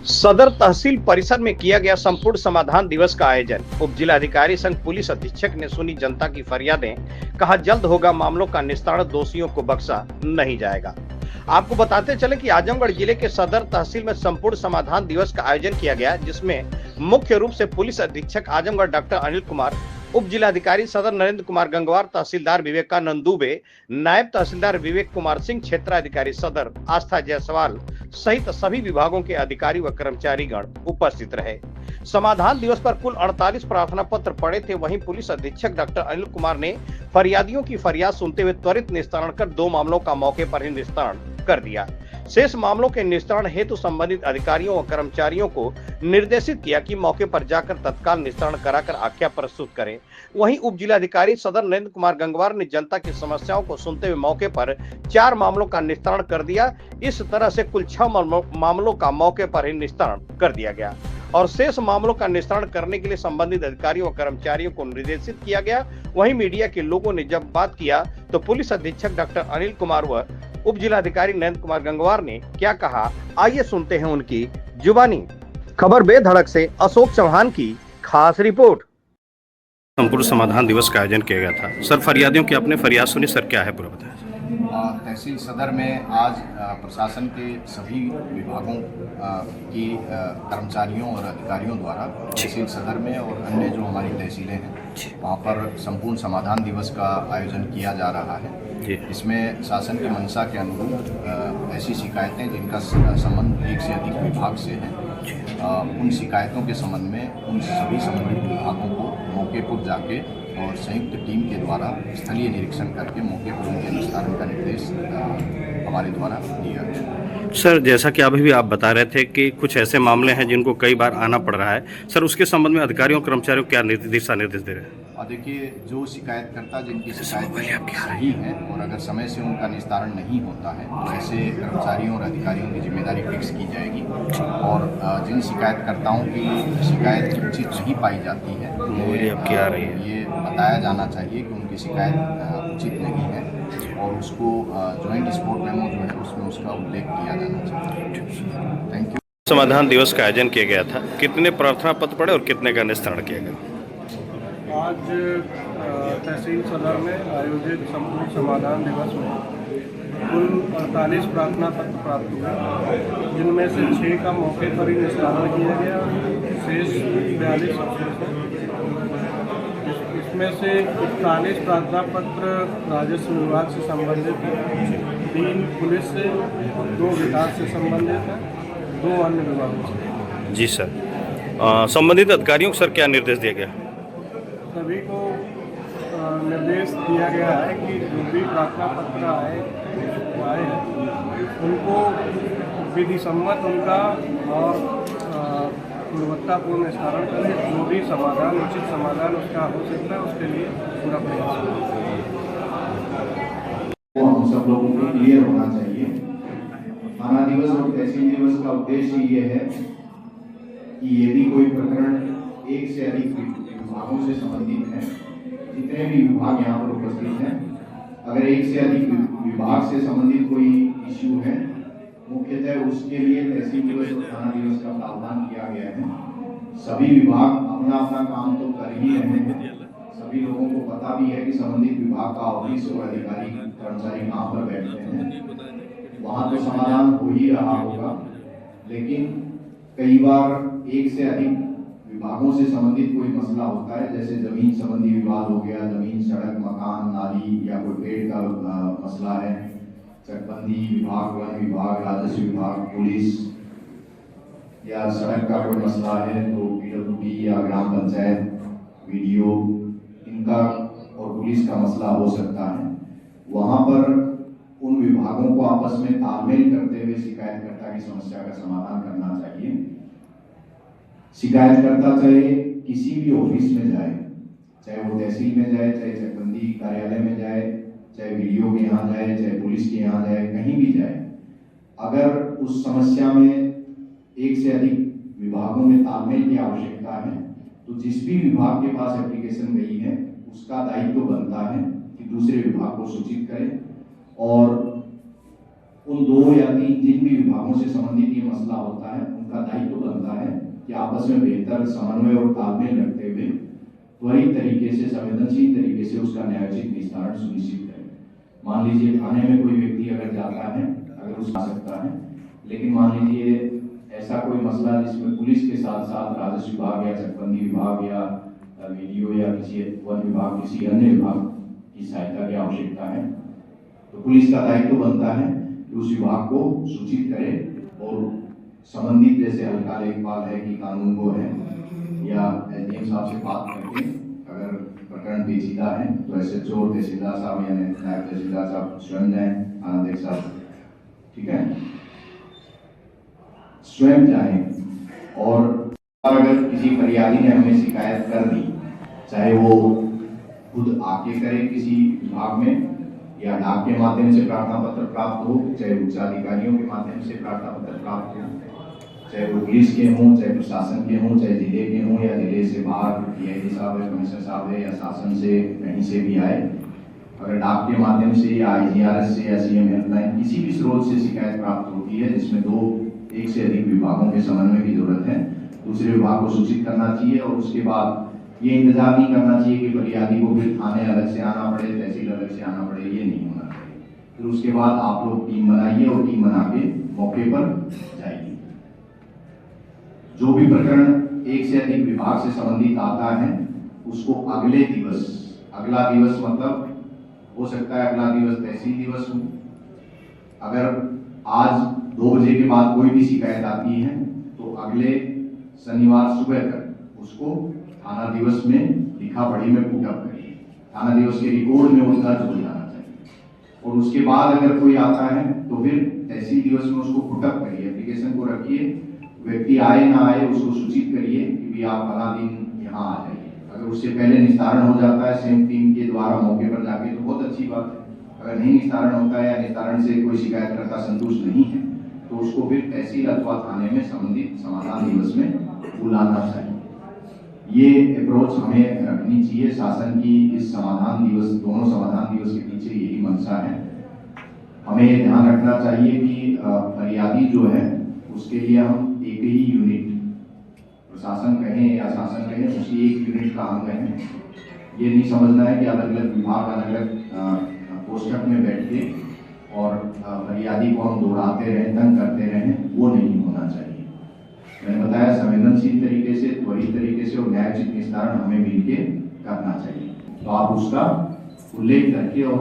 सदर तहसील परिसर में किया गया संपूर्ण समाधान दिवस का आयोजन। उप जिलाधिकारी संघ पुलिस अधीक्षक ने सुनी जनता की फरियादें, कहा जल्द होगा मामलों का निस्तारण, दोषियों को बख्शा नहीं जाएगा। आपको बताते चले कि आजमगढ़ जिले के सदर तहसील में संपूर्ण समाधान दिवस का आयोजन किया गया, जिसमें मुख्य रूप से पुलिस अधीक्षक आजमगढ़ डॉक्टर अनिल कुमार, उप जिलाधिकारी सदर नरेंद्र कुमार गंगवार, तहसीलदार विवेकानंद दुबे, नायब तहसीलदार विवेक कुमार सिंह, क्षेत्राधिकारी सदर आस्था जायसवाल सहित सभी विभागों के अधिकारी व कर्मचारीगण उपस्थित रहे। समाधान दिवस पर कुल 48 प्रार्थना पत्र पड़े थे। वहीं पुलिस अधीक्षक डॉक्टर अनिल कुमार ने फरियादियों की फरियाद सुनते हुए त्वरित निस्तारण कर 2 मामलों का मौके पर ही निस्तारण कर दिया। शेष मामलों के निस्तारण हेतु संबंधित अधिकारियों व कर्मचारियों को निर्देशित किया कि मौके पर जाकर तत्काल निस्तारण कराकर आख्या प्रस्तुत करें। वहीं उप जिलाधिकारी सदर नरेंद्र कुमार गंगवार ने जनता की समस्याओं को सुनते हुए मौके पर 4 मामलों का निस्तारण कर दिया। इस तरह से कुल 6 मामलों का मौके पर ही निस्तारण कर दिया गया और शेष मामलों का निस्तारण करने के लिए संबंधित अधिकारियों और कर्मचारियों को निर्देशित किया गया। वहीं मीडिया के लोगों ने जब बात किया तो पुलिस अधीक्षक डॉक्टर अनिल कुमार व उप जिलाधिकारी नरेंद्र कुमार गंगवार ने क्या कहा, आइए सुनते हैं उनकी जुबानी। खबर बेधड़क से अशोक चौहान की खास रिपोर्ट। संपूर्ण समाधान दिवस का आयोजन किया गया था। सर, फरियादियों की आपने फरियाद सुनी, सर क्या है पूरा बताएं। तहसील सदर में आज प्रशासन के सभी विभागों की कर्मचारियों और अधिकारियों द्वारा तहसील सदर में और अन्य जो हमारी तहसीलें हैं वहाँ पर संपूर्ण समाधान दिवस का आयोजन किया जा रहा है। इसमें शासन की मंशा के अनुरूप ऐसी शिकायतें जिनका संबंध एक से अधिक विभाग से है, उन शिकायतों के संबंध में उन सभी संबंधित विभागों को मौके पर जाके और संयुक्त टीम के द्वारा स्थलीय निरीक्षण करके मौके पर उनके निस्तारण का निर्देश हमारे द्वारा दिया गया। सर, जैसा कि अभी भी आप बता रहे थे कि कुछ ऐसे मामले हैं जिनको कई बार आना पड़ रहा है, सर उसके संबंध में अधिकारियों और कर्मचारियों को क्या दिशा निर्देश दे रहे हैं? देखिए, जो शिकायतकर्ता जिनकी शिकायत सही है और अगर समय से उनका निस्तारण नहीं होता है तो ऐसे कर्मचारियों और अधिकारियों की जिम्मेदारी फिक्स की जाएगी और जिन शिकायतकर्ताओं की शिकायत उचित नहीं पाई जाती है ये बताया जाना चाहिए कि उनकी शिकायत उचित नहीं है और उसको ज्वाइंट स्पोर्ट मेमो जो है उसमें उसका उल्लेख किया जाना चाहिए। Thank you. समाधान दिवस का आयोजन किया गया था, कितने प्रार्थना पत्र पड़े और कितने का निस्तारण किया गया? आज तहसील सदर में आयोजित संपूर्ण समाधान दिवस में कुल 48 प्रार्थना पत्र प्राप्त हुए, जिनमें से 6 का मौके पर ही निस्तारण किया गया, शेष 42 अवशेष हैं। इसमें से 41 प्रार्थना पत्र राजस्व विभाग से संबंधित हैं, 3 पुलिस से, 2 विकास से संबंधित हैं, 2 अन्य विभागों से। जी सर, संबंधित अधिकारियों को सर क्या निर्देश दिया गया? सभी को निर्देश दिया गया है कि जो भी प्रार्थना पत्र आए उनको विधि सम्मत उनका और गुणवत्तापूर्ण निस्तारण करें। जो भी समाधान उचित समाधान उसका हो सकता है उसके लिए पूरा प्रयास वो हम सब लोगों को क्लियर होना चाहिए। थाना दिवस और तहसील दिवस का उद्देश्य ये है कि यदि कोई प्रकरण एक से अधिक विभागों से संबंधित है, जितने भी विभाग यहाँ पर उपस्थित हैं, अगर एक से अधिक विभाग से संबंधित कोई इश्यू है, मुख्यतः उसके लिए तहसील दिवस और थाना दिवस का प्रावधान किया गया है। सभी विभाग अपना अपना काम तो कर ही रहे हैं, सभी लोगों को पता भी है कि संबंधित विभाग का ऑफिस और अधिकारी कर्मचारी कहाँ पर बैठते हैं, वहाँ तो समाधान हो ही रहा होगा। लेकिन कई बार एक से अधिक विभागों से संबंधित कोई मसला होता है, जैसे जमीन संबंधी विवाद हो गया, जमीन, सड़क, मकान, नाली या कोई पेड़ का मसला है, चकबंदी विभाग, वन विभाग, राजस्व विभाग, पुलिस, या सड़क का कोई मसला है तो पीडब्ल्यूडी या ग्राम पंचायत, वीडियो, इनका और पुलिस का मसला हो सकता है। वहाँ पर उन विभागों को आपस में तालमेल करते हुए शिकायतकर्ता की समस्या का समाधान करना चाहिए। शिकायतकर्ता चाहे किसी भी ऑफिस में जाए, चाहे वो तहसील में जाए, चाहे चकबंदी कार्यालय में जाए, चाहे वीडियो के यहाँ जाए, चाहे पुलिस के यहाँ जाए, कहीं भी जाए, अगर उस समस्या में एक से अधिक विभागों में तालमेल की आवश्यकता है तो जिस भी विभाग के पास एप्लीकेशन गई है उसका दायित्व बनता है कि दूसरे विभाग को सूचित करें और उन 2 या 3 जिन भी विभागों से संबंधित ये मसला होता है उनका उनका दायित्व बनता है कि आपस में बेहतर समन्वय और तालमेल रखते हुए त्वरित तरीके से, संवेदनशील तरीके से उसका न्यायोचित निस्तारण सुनिश्चित करें। मान लीजिए थाने में कोई व्यक्ति अगर जाता है, अगर उस आ सकता है, लेकिन मान लीजिए ऐसा कोई मसला जिसमें पुलिस के साथ साथ राजस्व विभाग या चकबंदी विभाग या वीडियो या किसी वन विभाग, किसी अन्य विभाग की सहायता की आवश्यकता है, तो पुलिस का दायित्व बनता है कि उस विभाग को सूचित करे और संबंधित, जैसे हल्का लेखपाल है कि कानून को है या एसडीएम साहब से बात करके अगर प्रकरण पेचीदा है तो एसएचओ और तहसीलदार साहब या नायब तहसीलदार साहब स्वयं जाएं, थानाध्यक्ष साहब, ठीक है, स्वयं जाएं। और अगर किसी फरियादी ने हमें शिकायत कर दी, चाहे वो खुद आके करे किसी विभाग में या डाक के माध्यम से प्रार्थना पत्र प्राप्त हो, चाहे उच्चाधिकारियों के माध्यम से प्रार्थना पत्र प्राप्त हो, चाहे वो पुलिस के हों, चाहे प्रशासन के हों, चाहे जिले के हों या जिले से बाहर डीआईजी साहब है, कमिश्नर साहब है या शासन से कहीं से भी आए, अगर डाक के माध्यम से या आईजीआरएस से या सीएम हेल्पलाइन किसी भी स्रोत से शिकायत प्राप्त होती है जिसमें एक से अधिक विभागों के समन्वय की जरूरत है, दूसरे विभाग को सूचित करना चाहिए और उसके बाद ये इंतजार नहीं करना चाहिए कि फरियादी को फिर थाने अलग से आना पड़े, तहसील अलग से आना पड़े, ये नहीं होना चाहिए। फिर उसके बाद आप लोग टीम बनाइए और टीम बना के मौके पर जाइए। जो भी प्रकरण एक से अधिक विभाग से संबंधित आता है उसको अगले दिवस, अगला दिवस मतलब हो सकता है अगला दिवस तहसील दिवस हो, अगर आज 2 बजे के बाद कोई भी शिकायत आती है तो अगले शनिवार सुबह तक उसको थाना दिवस में लिखा पढ़ी में पुटअप करिए, थाना दिवस के रिकॉर्ड में वो दर्ज हो जाना चाहिए। और उसके बाद अगर कोई आता है तो फिर तहसील दिवस में उसको पुटअप करिए, एप्लीकेशन को रखिए, व्यक्ति आए ना आए उसको सूचित करिए कि भी आप फला दिन यहाँ आ जाइए। अगर उससे पहले निस्तारण हो जाता है सेम टीम के द्वारा मौके पर जाके तो बहुत अच्छी बात है। अगर नहीं निस्तारण होता है या निस्तारण से कोई शिकायतकर्ता संतुष्ट नहीं है तो उसको फिर तहसील अथवा थाने में संबंधित समाधान दिवस में बुलाना चाहिए। ये अप्रोच हमें रखनी चाहिए। शासन की इस समाधान दिवस, दोनों समाधान दिवस के पीछे यही मंशा है। हमें ध्यान रखना चाहिए कि फरियादी जो है उसके लिए हम एक ही यूनिट, प्रशासन कहें या शासन कहें, उसी एक यूनिट का अंग है। ये नहीं समझना है कि अलग अलग विभाग अलग अलग कोष्ठक में बैठ के और फरियादी को हम दौड़ाते रहें, तंग करते रहें, वो नहीं होना चाहिए। मैंने बताया संवेदनशील तरीके से, त्वरित तरीके से और न्यायोचित निस्तारण हमें मिलके करना चाहिए। तो आप उसका उल्लेख करके और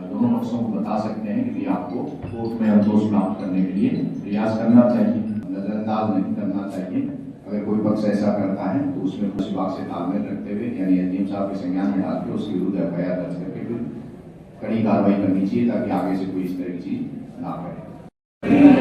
दोनों पक्षों को बता सकते हैं कि आपको कोर्ट में संतोष प्राप्त करने के लिए प्रयास करना चाहिए, नजरअंदाज नहीं करना चाहिए। अगर कोई पक्ष ऐसा करता है तो उसमें कुछ विभाग से तालमेल रखते हुए यानी एसडीएम साहब के संज्ञान में डाल के उसके विरुद्ध एफआईआर दर्ज करके फिर कड़ी कार्रवाई करनी चाहिए ताकि आगे से कोई इस तरह की चीज ना करे।